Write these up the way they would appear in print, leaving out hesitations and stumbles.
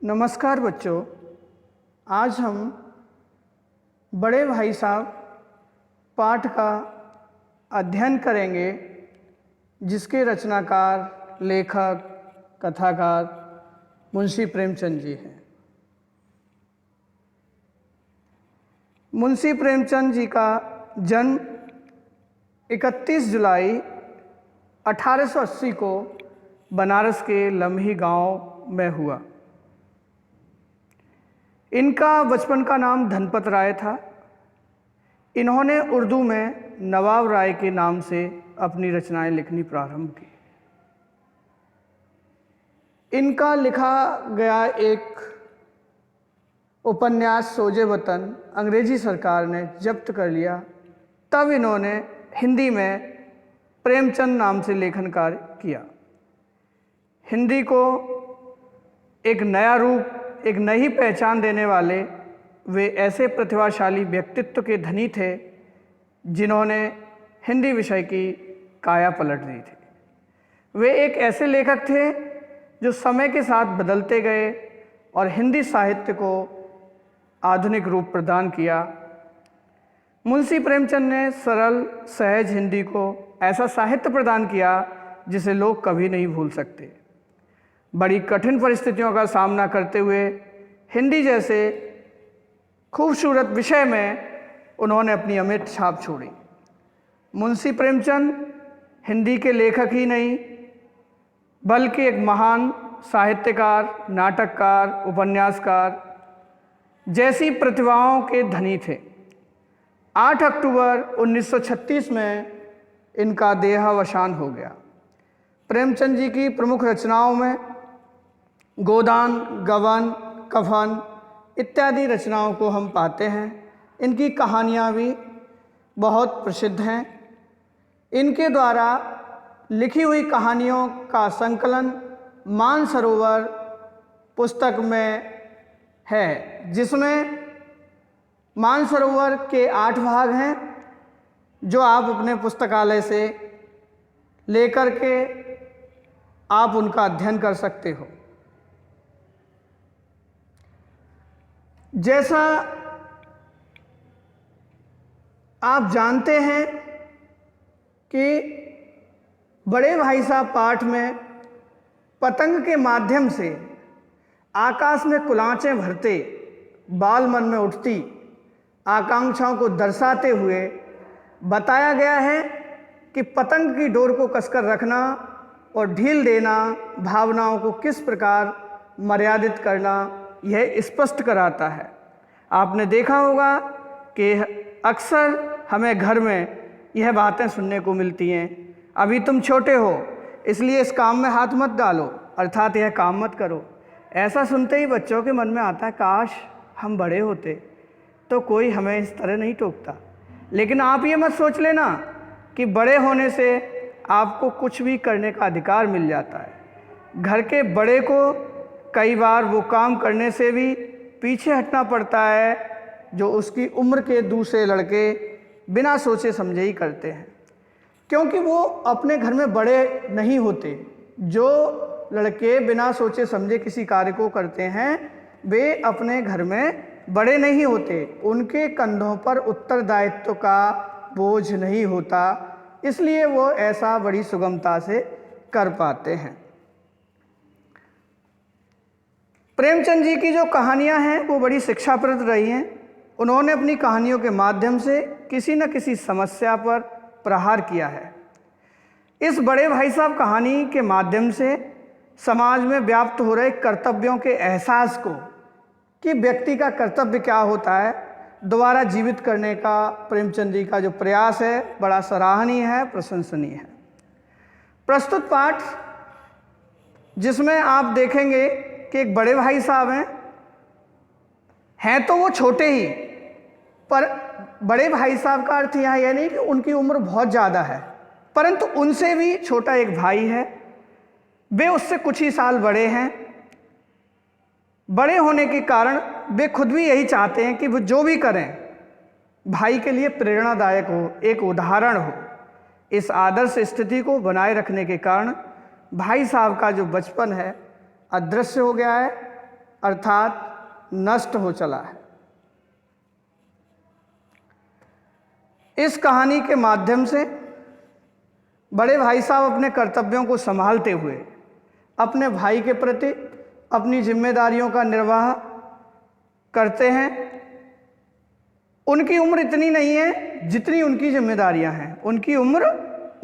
नमस्कार बच्चों। आज हम बड़े भाई साहब पाठ का अध्ययन करेंगे जिसके रचनाकार, लेखक, कथाकार मुंशी प्रेमचंद जी हैं। मुंशी प्रेमचंद जी का जन्म 31 जुलाई 1880 को बनारस के लम्ही गांव में हुआ। इनका बचपन का नाम धनपत राय था। इन्होंने उर्दू में नवाब राय के नाम से अपनी रचनाएं लिखनी प्रारंभ की। इनका लिखा गया एक उपन्यास सोजे वतन अंग्रेजी सरकार ने जब्त कर लिया। तब इन्होंने हिंदी में प्रेमचंद नाम से लेखन कार्य किया। हिंदी को एक नया रूप, एक नई पहचान देने वाले वे ऐसे प्रतिभाशाली व्यक्तित्व के धनी थे जिन्होंने हिंदी विषय की काया पलट दी थी। वे एक ऐसे लेखक थे जो समय के साथ बदलते गए और हिंदी साहित्य को आधुनिक रूप प्रदान किया। मुंशी प्रेमचंद ने सरल सहज हिंदी को ऐसा साहित्य प्रदान किया जिसे लोग कभी नहीं भूल सकते। बड़ी कठिन परिस्थितियों का सामना करते हुए हिंदी जैसे खूबसूरत विषय में उन्होंने अपनी अमिट छाप छोड़ी। मुंशी प्रेमचंद हिंदी के लेखक ही नहीं बल्कि एक महान साहित्यकार, नाटककार, उपन्यासकार जैसी प्रतिभाओं के धनी थे। 8 अक्टूबर 1936 में इनका देहावसान हो गया। प्रेमचंद जी की प्रमुख रचनाओं में गोदान, गबन, कफन इत्यादि रचनाओं को हम पाते हैं। इनकी कहानियाँ भी बहुत प्रसिद्ध हैं। इनके द्वारा लिखी हुई कहानियों का संकलन मानसरोवर पुस्तक में है, जिसमें मानसरोवर के 8 भाग हैं जो आप अपने पुस्तकालय से लेकर के आप उनका अध्ययन कर सकते हो। जैसा आप जानते हैं कि बड़े भाई साहब पाठ में पतंग के माध्यम से आकाश में कुलांचें भरते, बाल मन में उठती आकांक्षाओं को दर्शाते हुए बताया गया है कि पतंग की डोर को कसकर रखना और ढील देना भावनाओं को किस प्रकार मर्यादित करना यह स्पष्ट कराता है। आपने देखा होगा कि अक्सर हमें घर में यह बातें सुनने को मिलती हैं, अभी तुम छोटे हो इसलिए इस काम में हाथ मत डालो, अर्थात यह काम मत करो। ऐसा सुनते ही बच्चों के मन में आता है काश हम बड़े होते तो कोई हमें इस तरह नहीं टोकता। लेकिन आप ये मत सोच लेना कि बड़े होने से आपको कुछ भी करने का अधिकार मिल जाता है। घर के बड़े को कई बार वो काम करने से भी पीछे हटना पड़ता है जो उसकी उम्र के दूसरे लड़के बिना सोचे समझे ही करते हैं, क्योंकि वो अपने घर में बड़े नहीं होते। जो लड़के बिना सोचे समझे किसी कार्य को करते हैं वे अपने घर में बड़े नहीं होते, उनके कंधों पर उत्तरदायित्व का बोझ नहीं होता, इसलिए वो ऐसा बड़ी सुगमता से कर पाते हैं। प्रेमचंद जी की जो कहानियां हैं वो बड़ी शिक्षाप्रद रही हैं। उन्होंने अपनी कहानियों के माध्यम से किसी न किसी समस्या पर प्रहार किया है। इस बड़े भाई साहब कहानी के माध्यम से समाज में व्याप्त हो रहे कर्तव्यों के एहसास को, कि व्यक्ति का कर्तव्य क्या होता है, दोबारा जीवित करने का प्रेमचंद जी का जो प्रयास है बड़ा सराहनीय है, प्रशंसनीय है। प्रस्तुत पाठ जिसमें आप देखेंगे कि एक बड़े भाई साहब हैं तो वो छोटे ही, पर बड़े भाई साहब का अर्थ यहाँ यह नहीं कि उनकी उम्र बहुत ज़्यादा है, परंतु उनसे भी छोटा एक भाई है, वे उससे कुछ ही साल बड़े हैं। बड़े होने के कारण वे खुद भी यही चाहते हैं कि वो जो भी करें भाई के लिए प्रेरणादायक हो, एक उदाहरण हो। इस आदर्श स्थिति को बनाए रखने के कारण भाई साहब का जो बचपन है अदृश्य हो गया है, अर्थात नष्ट हो चला है। इस कहानी के माध्यम से बड़े भाई साहब अपने कर्तव्यों को संभालते हुए अपने भाई के प्रति अपनी जिम्मेदारियों का निर्वाह करते हैं। उनकी उम्र इतनी नहीं है जितनी उनकी जिम्मेदारियां हैं, उनकी उम्र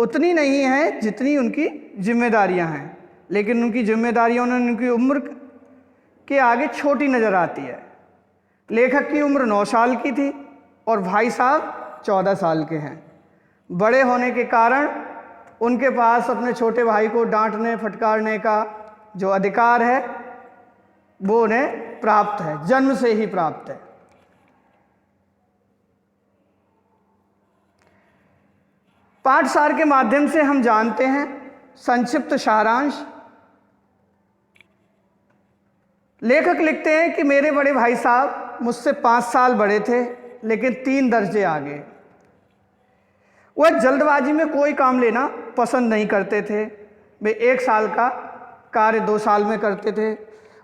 उतनी नहीं है जितनी उनकी जिम्मेदारियां हैं, लेकिन उनकी जिम्मेदारियों ने उनकी उम्र के आगे छोटी नज़र आती है। लेखक की उम्र 9 साल की थी और भाई साहब 14 साल के हैं। बड़े होने के कारण उनके पास अपने छोटे भाई को डांटने फटकारने का जो अधिकार है वो उन्हें प्राप्त है, जन्म से ही प्राप्त है। पाठसार के माध्यम से हम जानते हैं संक्षिप्त सारांश। लेखक लिखते हैं कि मेरे बड़े भाई साहब मुझसे 5 साल बड़े थे, लेकिन 3 दर्जे आगे। वह जल्दबाजी में कोई काम लेना पसंद नहीं करते थे। वे 1 साल का कार्य 2 साल में करते थे।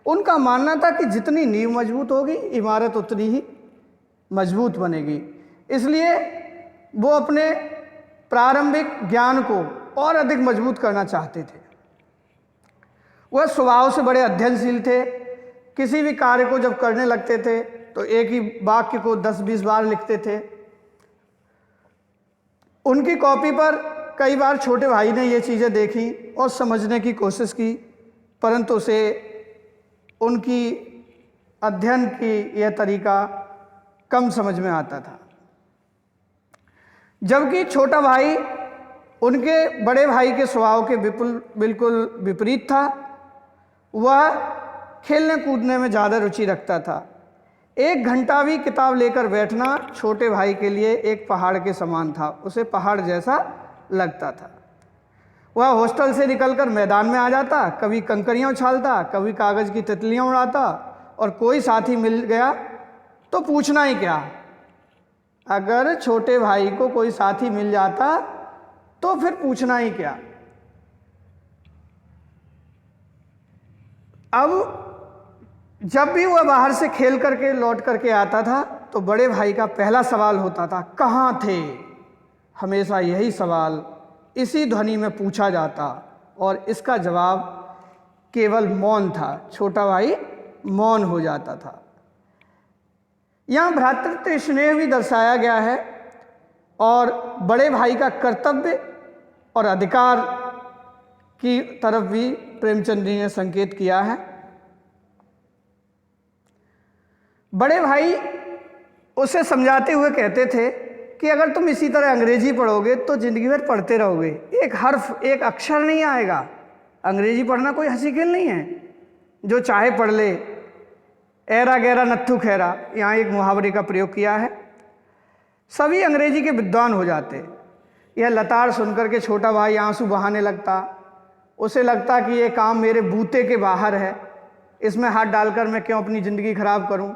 उनका मानना था कि जितनी नींव मजबूत होगी इमारत उतनी ही मजबूत बनेगी। इसलिए वो अपने प्रारंभिक ज्ञान को और अधिक मजबूत करना चाहते थे। वह स्वभाव से बड़े अध्ययनशील थे। किसी भी कार्य को जब करने लगते थे तो एक ही वाक्य को 10-20 बार लिखते थे। उनकी कॉपी पर कई बार छोटे भाई ने ये चीज़ें देखी और समझने की कोशिश की, परंतु उसे उनकी अध्ययन की यह तरीका कम समझ में आता था। जबकि छोटा भाई उनके बड़े भाई के स्वभाव के बिल्कुल विपरीत था। वह खेलने कूदने में ज़्यादा रुचि रखता था। 1 घंटा भी किताब लेकर बैठना छोटे भाई के लिए एक पहाड़ के समान था, उसे पहाड़ जैसा लगता था। वह हॉस्टल से निकलकर मैदान में आ जाता, कभी कंकरियाँ उछालता, कभी कागज़ की तितलियाँ उड़ाता, और कोई साथी मिल गया तो पूछना ही क्या। अगर छोटे भाई को कोई साथी मिल जाता तो फिर पूछना ही क्या। अब जब भी वह बाहर से खेल करके लौट करके आता था तो बड़े भाई का पहला सवाल होता था, कहाँ थे। हमेशा यही सवाल इसी ध्वनि में पूछा जाता और इसका जवाब केवल मौन था। छोटा भाई मौन हो जाता था। यहाँ भ्रातृत्व स्नेह भी दर्शाया गया है और बड़े भाई का कर्तव्य और अधिकार की तरफ भी प्रेमचंद जी ने संकेत किया है। बड़े भाई उसे समझाते हुए कहते थे कि अगर तुम इसी तरह अंग्रेजी पढ़ोगे तो ज़िंदगी भर पढ़ते रहोगे, एक हर्फ एक अक्षर नहीं आएगा। अंग्रेजी पढ़ना कोई हंसी खेल नहीं है, जो चाहे पढ़ ले। ऐरा गैरा नत्थु खैरा, यहाँ एक मुहावरे का प्रयोग किया है। सभी अंग्रेजी के विद्वान हो जाते। यह लताड़ सुनकर के छोटा भाई आंसू बहाने लगता। उसे लगता कि ये काम मेरे बूते के बाहर है, इसमें हाथ डालकर मैं क्यों अपनी ज़िंदगी खराब करूं।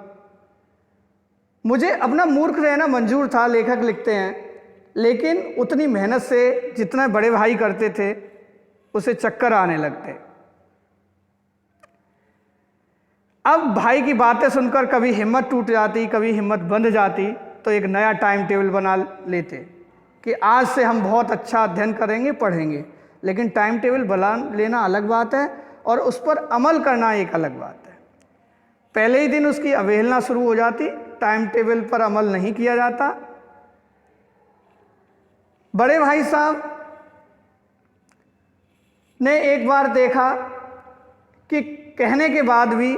मुझे अपना मूर्ख रहना मंजूर था, लेखक लिखते हैं, लेकिन उतनी मेहनत से जितना बड़े भाई करते थे उसे चक्कर आने लगते। अब भाई की बातें सुनकर कभी हिम्मत टूट जाती, कभी हिम्मत बंध जाती, तो एक नया टाइम टेबल बना लेते कि आज से हम बहुत अच्छा अध्ययन करेंगे, पढ़ेंगे। लेकिन टाइम टेबल बना लेना अलग बात है और उस पर अमल करना एक अलग बात है। पहले ही दिन उसकी अवहेलना शुरू हो जाती, टाइम टेबल पर अमल नहीं किया जाता। बड़े भाई साहब ने एक बार देखा कि कहने के बाद भी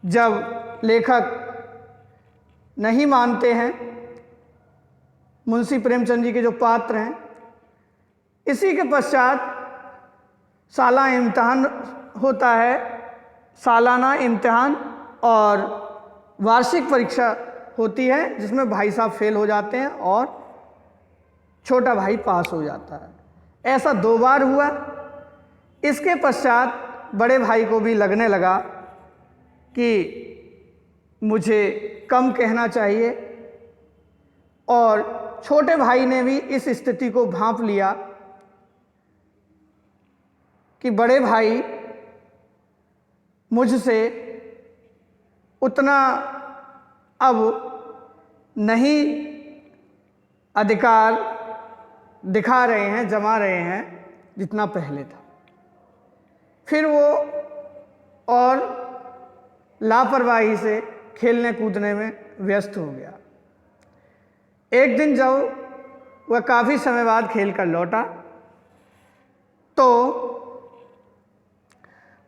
जब लेखक नहीं मानते हैं, मुंशी प्रेमचंद जी के जो पात्र हैं, इसी के पश्चात सालाना इम्तिहान होता है, सालाना इम्तिहान और वार्षिक परीक्षा होती है, जिसमें भाई साहब फेल हो जाते हैं और छोटा भाई पास हो जाता है। ऐसा 2 बार हुआ। इसके पश्चात बड़े भाई को भी लगने लगा कि मुझे कम कहना चाहिए, और छोटे भाई ने भी इस स्थिति को भांप लिया कि बड़े भाई मुझसे उतना अब नहीं अधिकार दिखा रहे हैं, जमा रहे हैं जितना पहले था। फिर वो और लापरवाही से खेलने कूदने में व्यस्त हो गया। एक दिन जब वह काफ़ी समय बाद खेल कर लौटा तो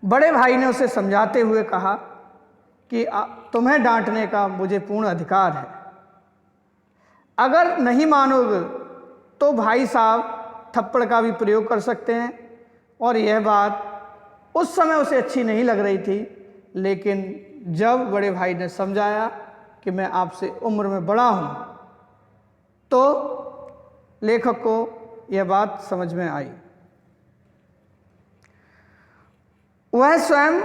बड़े भाई ने उसे समझाते हुए कहा कि तुम्हें डांटने का मुझे पूर्ण अधिकार है। अगर नहीं मानोगे तो भाई साहब थप्पड़ का भी प्रयोग कर सकते हैं। और यह बात उस समय उसे अच्छी नहीं लग रही थी, लेकिन जब बड़े भाई ने समझाया कि मैं आपसे उम्र में बड़ा हूँ, तो लेखक को यह बात समझ में आई। वह स्वयं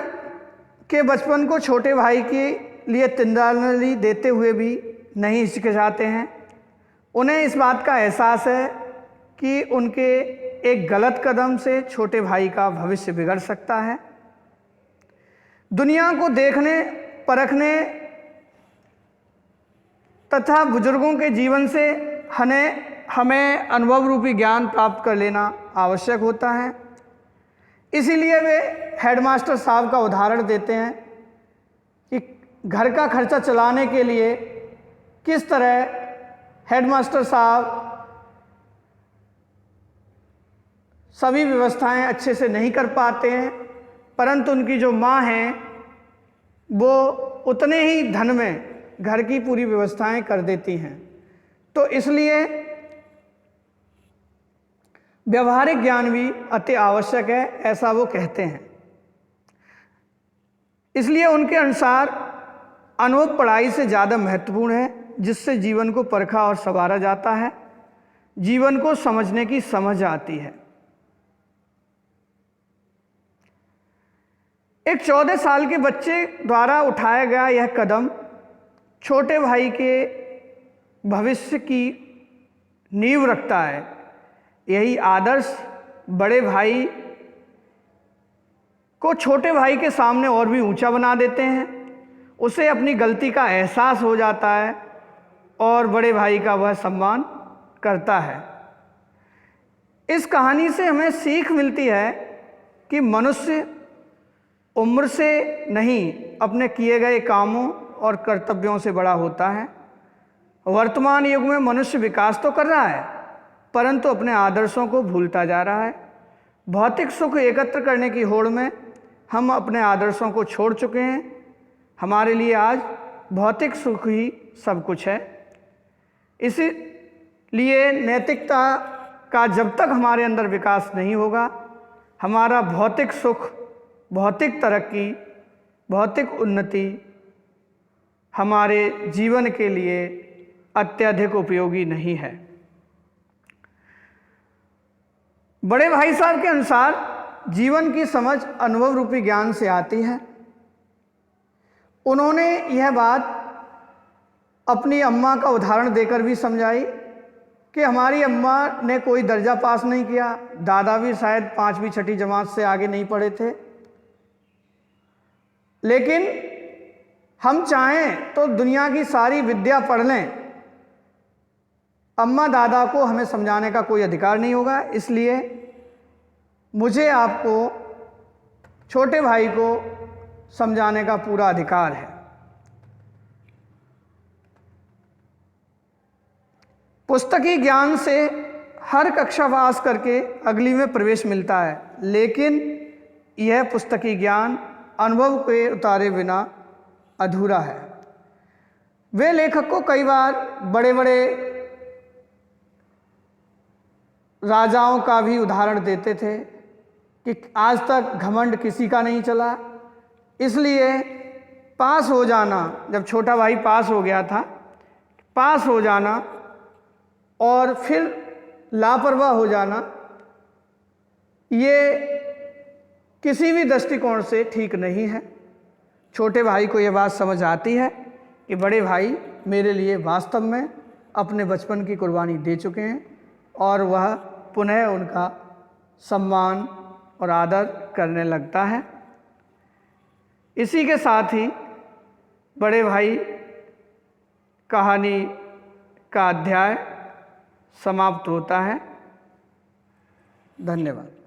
के बचपन को छोटे भाई के लिए तिरंदाजी देते हुए भी नहीं हिचकिचाते हैं। उन्हें इस बात का एहसास है कि उनके एक गलत कदम से छोटे भाई का भविष्य बिगड़ सकता है। दुनिया को देखने, परखने तथा बुजुर्गों के जीवन से हमें अनुभव रूपी ज्ञान प्राप्त कर लेना आवश्यक होता है। इसीलिए वे हेडमास्टर साहब का उदाहरण देते हैं कि घर का खर्चा चलाने के लिए किस तरह हेडमास्टर साहब सभी व्यवस्थाएं अच्छे से नहीं कर पाते हैं, परंतु उनकी जो माँ हैं वो उतने ही धन में घर की पूरी व्यवस्थाएं कर देती हैं। तो इसलिए व्यवहारिक ज्ञान भी अति आवश्यक है, ऐसा वो कहते हैं। इसलिए उनके अनुसार अनुभव पढ़ाई से ज़्यादा महत्वपूर्ण है, जिससे जीवन को परखा और संवारा जाता है, जीवन को समझने की समझ आती है। एक 14 साल के बच्चे द्वारा उठाया गया यह कदम छोटे भाई के भविष्य की नींव रखता है। यही आदर्श बड़े भाई को छोटे भाई के सामने और भी ऊंचा बना देते हैं। उसे अपनी गलती का एहसास हो जाता है और बड़े भाई का वह सम्मान करता है। इस कहानी से हमें सीख मिलती है कि मनुष्य उम्र से नहीं, अपने किए गए कामों और कर्तव्यों से बड़ा होता है। वर्तमान युग में मनुष्य विकास तो कर रहा है, परंतु अपने आदर्शों को भूलता जा रहा है। भौतिक सुख एकत्र करने की होड़ में हम अपने आदर्शों को छोड़ चुके हैं। हमारे लिए आज भौतिक सुख ही सब कुछ है। इसलिए नैतिकता का जब तक हमारे अंदर विकास नहीं होगा, हमारा भौतिक सुख, भौतिक तरक्की, भौतिक उन्नति हमारे जीवन के लिए अत्यधिक उपयोगी नहीं है। बड़े भाई साहब के अनुसार जीवन की समझ अनुभव रूपी ज्ञान से आती है। उन्होंने यह बात अपनी अम्मा का उदाहरण देकर भी समझाई कि हमारी अम्मा ने कोई दर्जा पास नहीं किया, दादा भी शायद 5वीं 6ठी जमात से आगे नहीं पढ़े थे, लेकिन हम चाहें तो दुनिया की सारी विद्या पढ़ लें, अम्मा दादा को हमें समझाने का कोई अधिकार नहीं होगा। इसलिए मुझे आपको, छोटे भाई को समझाने का पूरा अधिकार है। पुस्तकी ज्ञान से हर कक्षा पास करके अगली में प्रवेश मिलता है, लेकिन यह पुस्तकी ज्ञान अनुभव के उतारे बिना अधूरा है। वे लेखक को कई बार बड़े बड़े राजाओं का भी उदाहरण देते थे कि आज तक घमंड किसी का नहीं चला। इसलिए पास हो जाना, जब छोटा भाई पास हो गया था, पास हो जाना और फिर लापरवाह हो जाना, ये किसी भी दृष्टिकोण से ठीक नहीं है। छोटे भाई को यह बात समझ आती है कि बड़े भाई मेरे लिए वास्तव में अपने बचपन की कुर्बानी दे चुके हैं और वह पुनः उनका सम्मान और आदर करने लगता है। इसी के साथ ही बड़े भाई कहानी का अध्याय समाप्त होता है। धन्यवाद।